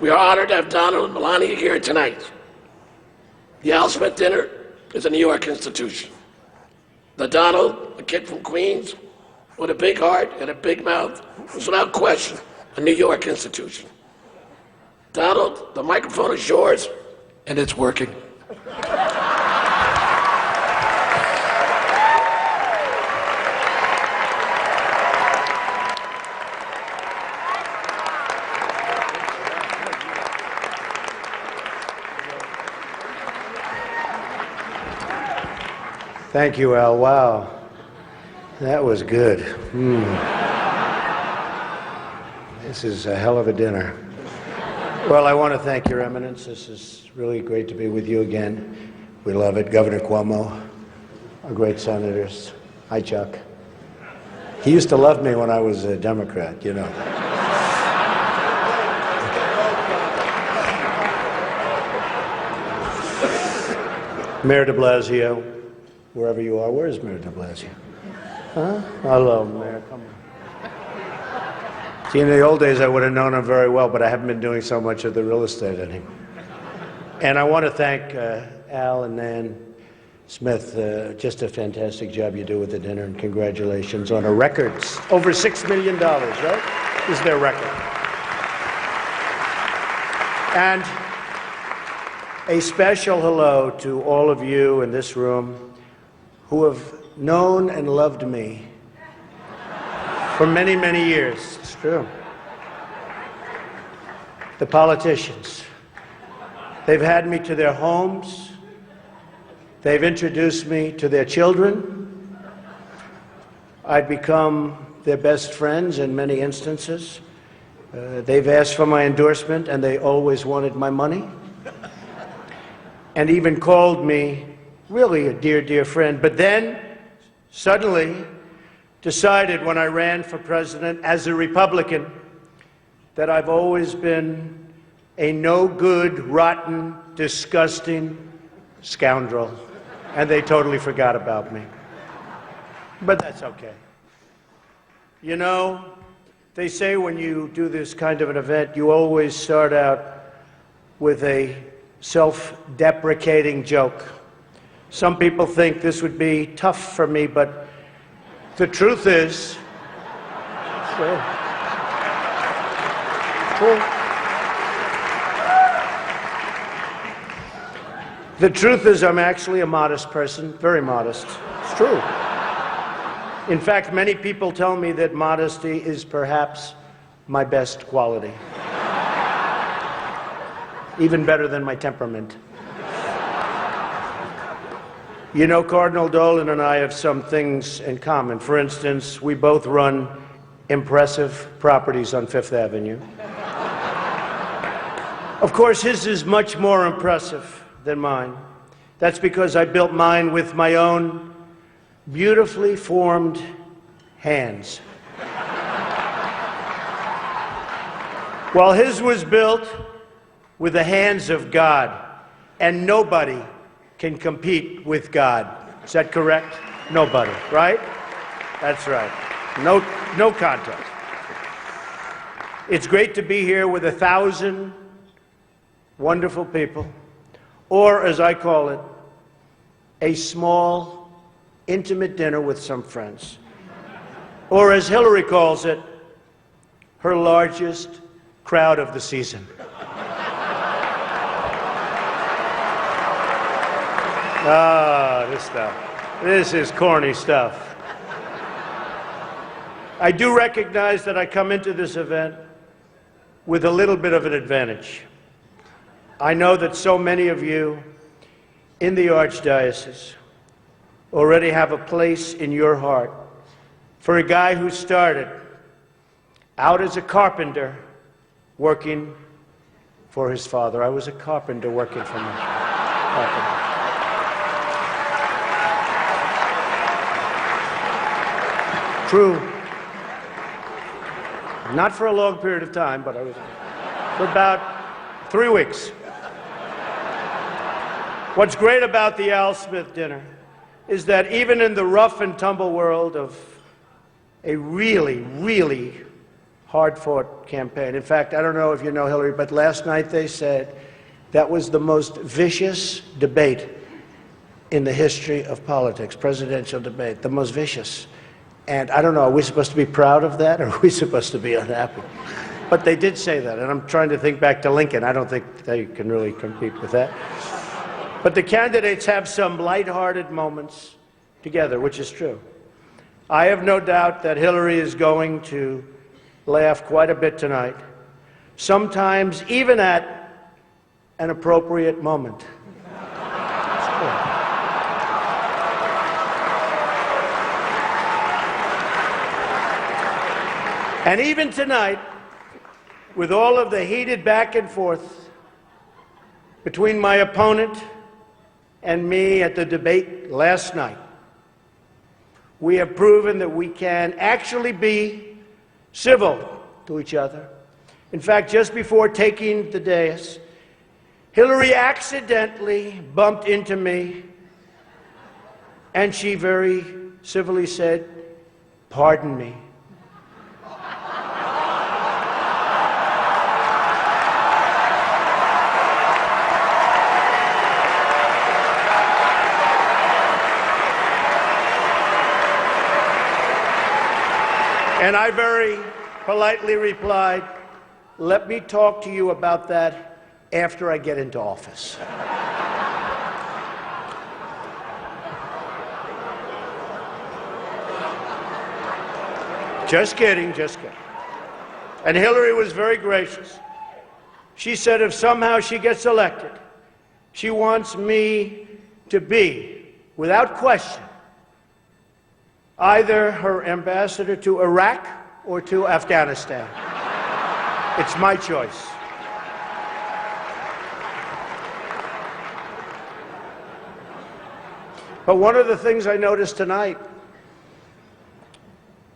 We are honored to have Donald and Melania here tonight. The Al Smith Dinner is a New York institution. The Donald, a kid from Queens, with a big heart and a big mouth, was without question a New York institution. Donald, the microphone is yours, and it's working. Thank you, Al. Wow. That was good. This is a hell of a dinner. Well, I want to thank Your Eminence. This is really great to be with you again. We love it. Governor Cuomo, our great senators. Hi, Chuck. He used to love me when I was a Democrat, you know. Mayor de Blasio, wherever you are. Where is Mayor de Blasio? Huh? Hello, Mayor. Come on. See, in the old days, I would have known him very well, but I haven't been doing so much of the real estate anymore. And I want to thank Al and Nan Smith. Just a fantastic job you do with the dinner, and congratulations on a record. Over $6 million, right? Is their record. And a special hello to all of you in this room who have known and loved me for many, many years. It's true. The politicians. They've had me to their homes. They've introduced me to their children. I've become their best friends in many instances. They've asked for my endorsement, and they always wanted my money. And even called me really a dear, dear friend. But then, suddenly, decided when I ran for president as a Republican that I've always been a no-good, rotten, disgusting scoundrel. And they totally forgot about me. But that's okay. You know, they say when you do this kind of an event, you always start out with a self-deprecating joke. Some people think this would be tough for me, but the truth is, the truth is I'm actually a modest person, very modest. It's true. In fact, many people tell me that modesty is perhaps my best quality. Even better than my temperament. You know, Cardinal Dolan and I have some things in common. For instance, we both run impressive properties on Fifth Avenue. Of course, his is much more impressive than mine. That's because I built mine with my own beautifully formed hands. While his was built with the hands of God, and nobody can compete with God. Is that correct? Nobody, right? That's right. No contest. It's great to be here with 1,000 wonderful people, or as I call it, a small, intimate dinner with some friends. Or as Hillary calls it, her largest crowd of the season. Ah, this stuff. This is corny stuff. I do recognize that I come into this event with a little bit of an advantage. I know that so many of you in the Archdiocese already have a place in your heart for a guy who started out as a carpenter working for his father. I was a carpenter working for my father. True. Not for a long period of time, but I was for about 3 weeks. What's great about the Al Smith Dinner is that even in the rough and tumble world of a really, really hard-fought campaign. In fact, I don't know if you know Hillary, but last night they said that was the most vicious debate in the history of politics, presidential debate, the most vicious. And I don't know, are we supposed to be proud of that, or are we supposed to be unhappy? But they did say that, and I'm trying to think back to Lincoln. I don't think they can really compete with that. But the candidates have some lighthearted moments together, which is true. I have no doubt that Hillary is going to laugh quite a bit tonight, sometimes even at an appropriate moment. And even tonight, with all of the heated back and forth between my opponent and me at the debate last night, we have proven that we can actually be civil to each other. In fact, just before taking the dais, Hillary accidentally bumped into me, and she very civilly said, "Pardon me." And I very politely replied, "Let me talk to you about that after I get into office." Just kidding, just kidding. And Hillary was very gracious. She said if somehow she gets elected, she wants me to be, without question, either her ambassador to Iraq or to Afghanistan. It's my choice. But one of the things I noticed tonight,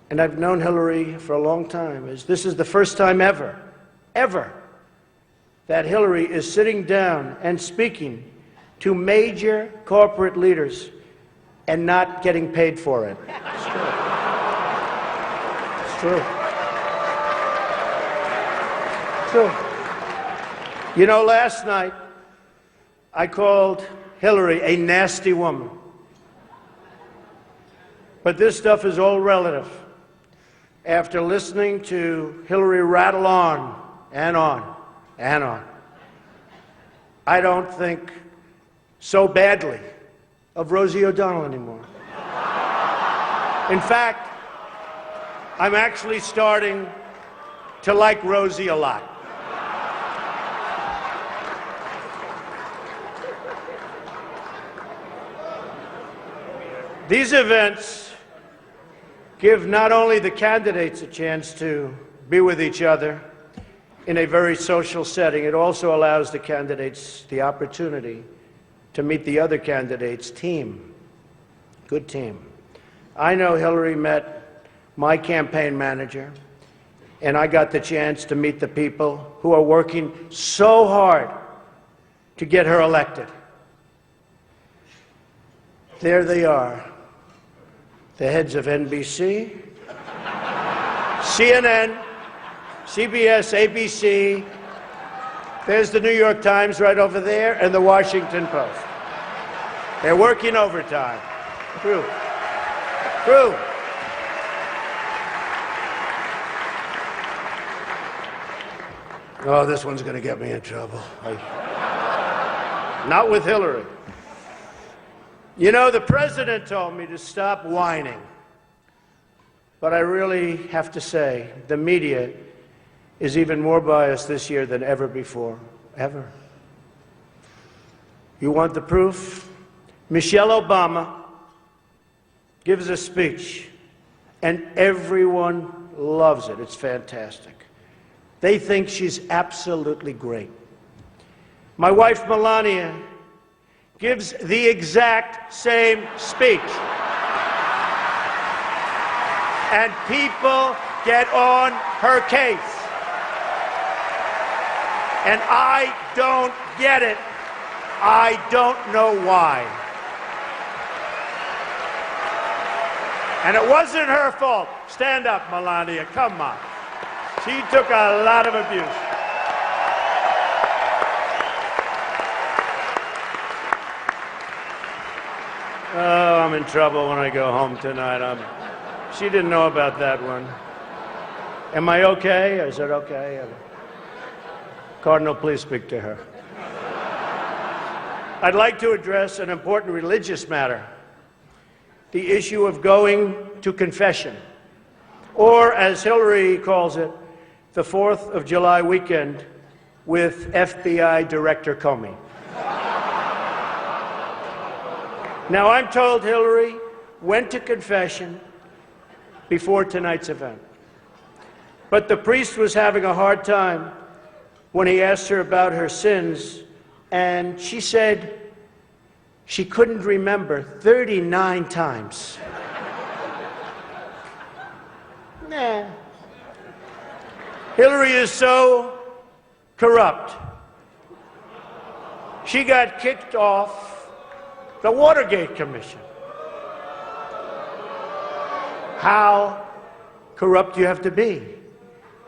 and I've known Hillary for a long time, is this is the first time ever, that Hillary is sitting down and speaking to major corporate leaders and not getting paid for it. It's true. It's true. It's true. You know, last night, I called Hillary a nasty woman. But this stuff is all relative. After listening to Hillary rattle on and on and on, I don't think so badly of Rosie O'Donnell anymore. In fact, I'm actually starting to like Rosie a lot. These events give not only the candidates a chance to be with each other in a very social setting, it also allows the candidates the opportunity to meet the other candidates' team. Good team. I know Hillary met my campaign manager, and I got the chance to meet the people who are working so hard to get her elected. There they are, the heads of NBC, CNN, CBS, ABC. There's the New York Times right over there, and the Washington Post. They're working overtime. True. True. Oh, this one's going to get me in trouble. Not with Hillary. You know, the president told me to stop whining. But I really have to say, the media is even more biased this year than ever before. Ever. You want the proof? Michelle Obama gives a speech, and everyone loves it. It's fantastic. They think she's absolutely great. My wife, Melania, gives the exact same speech. And people get on her case. And I don't get it. I don't know why. And it wasn't her fault. Stand up, Melania. Come on. She took a lot of abuse. Oh, I'm in trouble when I go home tonight. She didn't know about that one. Am I okay? Is it okay? Cardinal, please speak to her. I'd like to address an important religious matter, the issue of going to confession, or as Hillary calls it, the 4th of July weekend with FBI Director Comey. Now, I'm told Hillary went to confession before tonight's event, but the priest was having a hard time when he asked her about her sins, and she said she couldn't remember 39 times. Nah. Hillary is so corrupt. She got kicked off the Watergate Commission. How corrupt do you have to be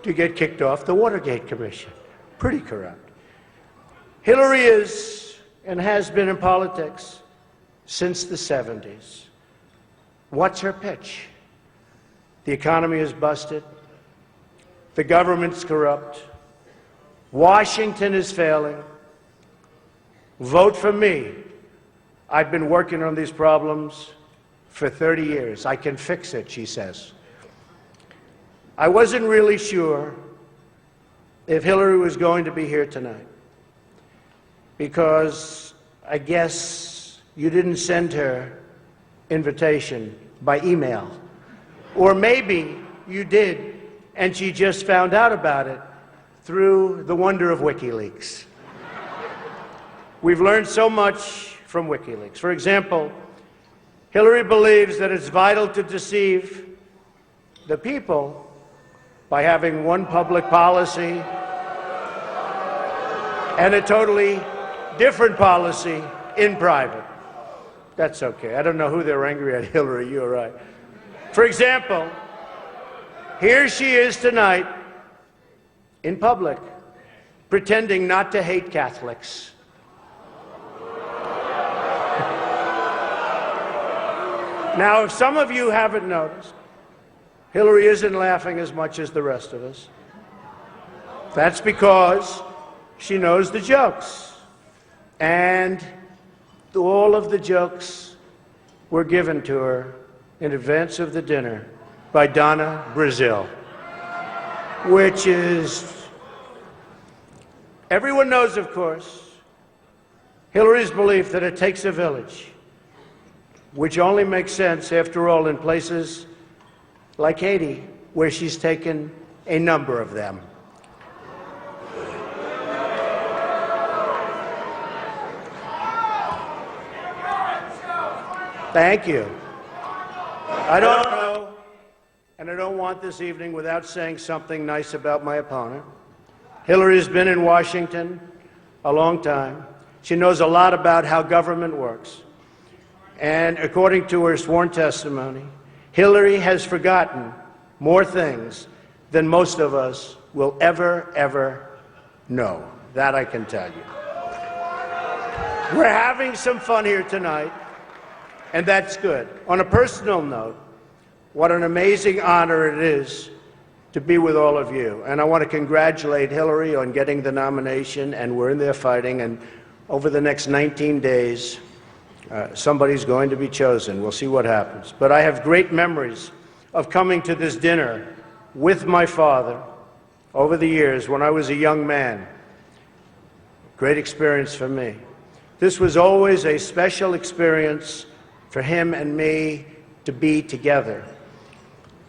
to get kicked off the Watergate Commission? Pretty corrupt. Hillary is and has been in politics since the 70s. What's her pitch? The economy is busted. The government's corrupt. Washington is failing. Vote for me. I've been working on these problems for 30 years. I can fix it, she says. I wasn't really sure if Hillary was going to be here tonight, because I guess you didn't send her invitation by email. Or maybe you did, and she just found out about it through the wonder of WikiLeaks. We've learned so much from WikiLeaks. For example, Hillary believes that it's vital to deceive the people by having one public policy and a totally different policy in private. That's okay. I don't know who they're angry at, Hillary, you're right. For example, here she is tonight in public, pretending not to hate Catholics. Now, if some of you haven't noticed, Hillary isn't laughing as much as the rest of us. That's because she knows the jokes. And all of the jokes were given to her in advance of the dinner by Donna Brazil, which is, everyone knows, of course, Hillary's belief that it takes a village, which only makes sense, after all, in places like Haiti, where she's taken a number of them. Thank you. I don't know, and I don't want this evening without saying something nice about my opponent. Hillary's been in Washington a long time. She knows a lot about how government works. And according to her sworn testimony, Hillary has forgotten more things than most of us will ever know. That I can tell you. We're having some fun here tonight, and that's good. On a personal note, what an amazing honor it is to be with all of you. And I want to congratulate Hillary on getting the nomination, and we're in there fighting, and over the next 19 days, somebody's going to be chosen. We'll see what happens. But I have great memories of coming to this dinner with my father over the years when I was a young man. Great experience for me. This was always a special experience for him and me to be together.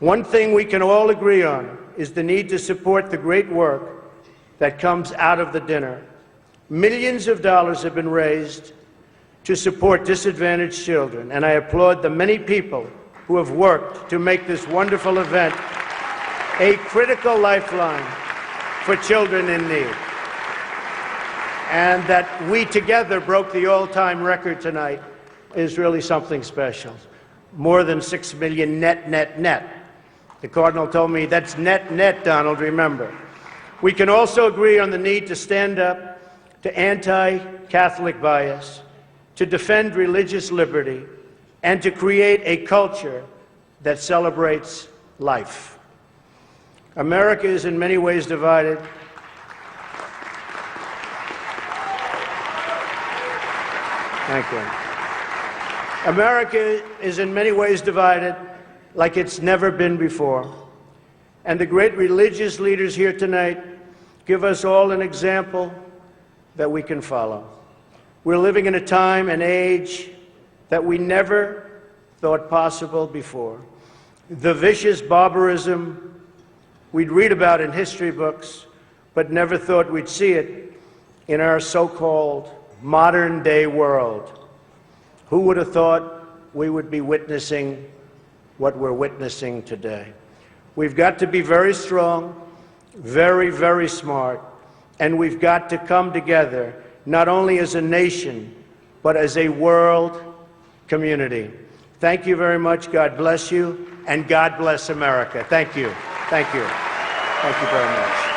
One thing we can all agree on is the need to support the great work that comes out of the dinner. Millions of dollars have been raised to support disadvantaged children, and I applaud the many people who have worked to make this wonderful event a critical lifeline for children in need. And that we together broke the all-time record tonight is really something special. More than 6 million net. The Cardinal told me, that's net, net, Donald, remember. We can also agree on the need to stand up to anti-Catholic bias, to defend religious liberty, and to create a culture that celebrates life. America is in many ways divided. Thank you. America is in many ways divided like it's never been before. And the great religious leaders here tonight give us all an example that we can follow. We're living in a time and age that we never thought possible before. The vicious barbarism we'd read about in history books, but never thought we'd see it in our so-called modern-day world. Who would have thought we would be witnessing what we're witnessing today? We've got to be very strong, very, very smart, and we've got to come together, not only as a nation, but as a world community. Thank you very much. God bless you, and God bless America. Thank you. Thank you. Thank you very much.